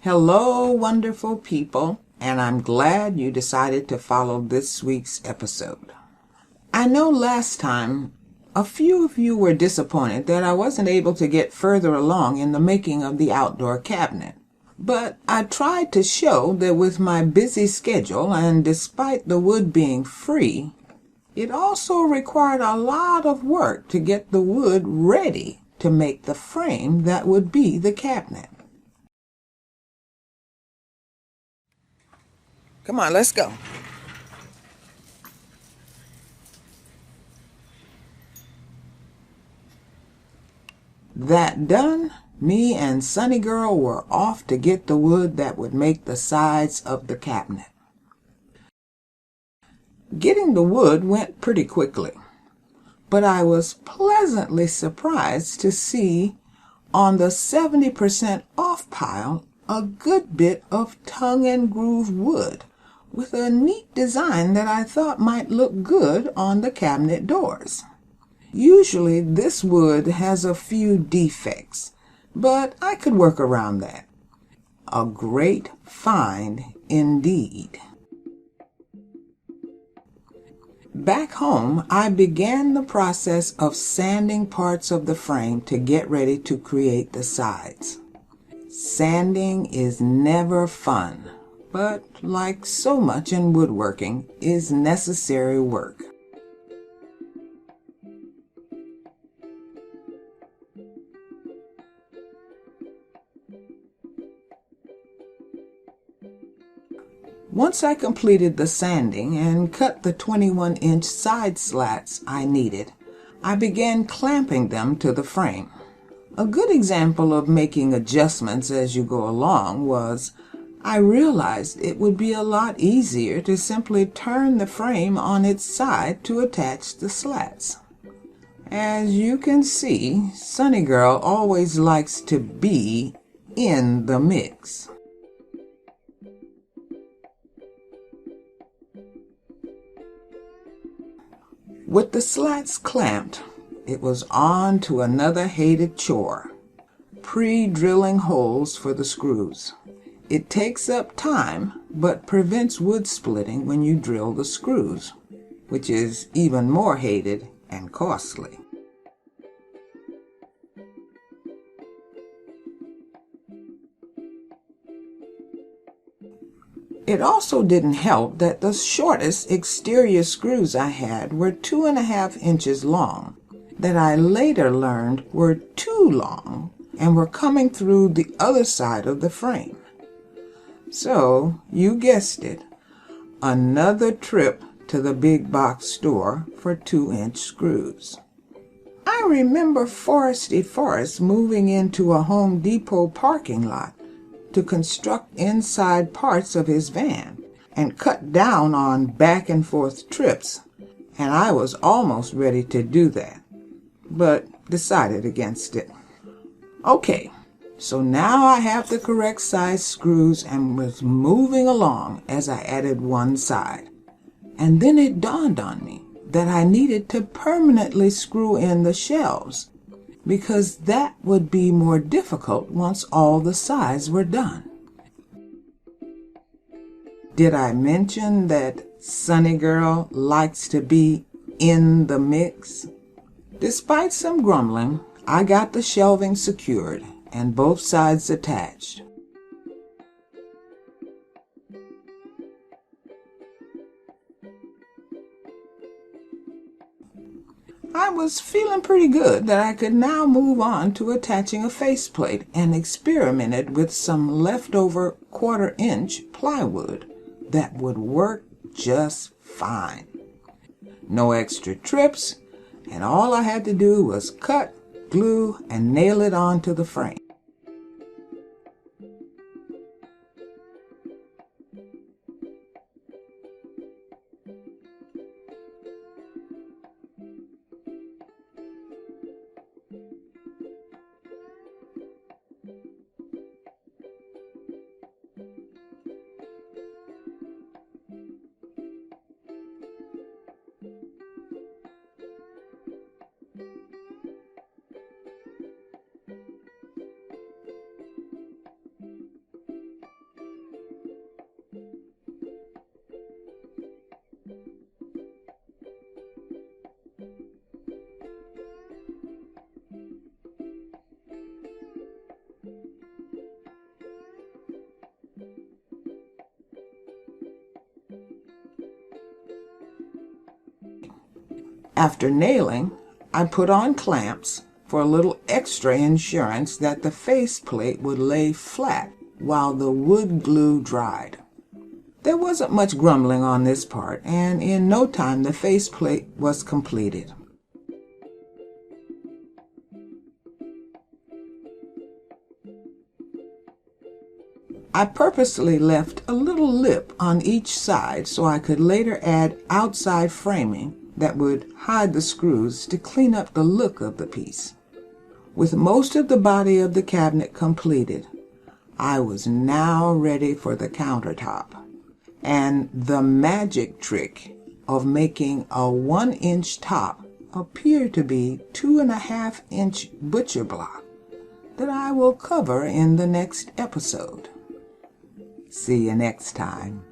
Hello, wonderful people, and I'm glad you decided to follow this week's episode. I know last time a few of you were disappointed that I wasn't able to get further along in the making of the outdoor cabinet. But I tried to show that with my busy schedule and despite the wood being free, it also required a lot of work to get the wood ready to make the frame that would be the cabinet. Come on, let's go. That done, me and Sunny Girl were off to get the wood that would make the sides of the cabinet. Getting the wood went pretty quickly, but I was pleasantly surprised to see on the 70% off pile a good bit of tongue and groove wood with a neat design that I thought might look good on the cabinet doors. Usually this wood has a few defects, but I could work around that. A great find indeed. Back home, I began the process of sanding parts of the frame to get ready to create the sides. Sanding is never fun, but like so much in woodworking, is necessary work. Once I completed the sanding and cut the 21-inch side slats I needed, I began clamping them to the frame. A good example of making adjustments as you go along was I realized it would be a lot easier to simply turn the frame on its side to attach the slats. As you can see, Sunny Girl always likes to be in the mix. With the slats clamped, it was on to another hated chore, pre-drilling holes for the screws. It takes up time, but prevents wood splitting when you drill the screws, which is even more hated and costly. It also didn't help that the shortest exterior screws I had were 2.5 inches long, that I later learned were too long and were coming through the other side of the frame. So, you guessed it, another trip to the big box store for 2-inch screws. I remember Foresty Forrest moving into a Home Depot parking lot to construct inside parts of his van and cut down on back and forth trips, and I was almost ready to do that, but decided against it. Okay, so now I have the correct size screws and was moving along as I added one side. And then it dawned on me that I needed to permanently screw in the shelves, because that would be more difficult once all the sides were done. Did I mention that Sunny Girl likes to be in the mix? Despite some grumbling, I got the shelving secured and both sides attached. I was feeling pretty good that I could now move on to attaching a faceplate and experimented with some leftover 1/4-inch plywood that would work just fine. No extra trips, and all I had to do was cut, glue, and nail it onto the frame. After nailing, I put on clamps for a little extra insurance that the faceplate would lay flat while the wood glue dried. There wasn't much grumbling on this part, and in no time the faceplate was completed. I purposely left a little lip on each side so I could later add outside framing that would hide the screws to clean up the look of the piece. With most of the body of the cabinet completed, I was now ready for the countertop and the magic trick of making a 1-inch top appear to be 2.5-inch butcher block that I will cover in the next episode. See you next time.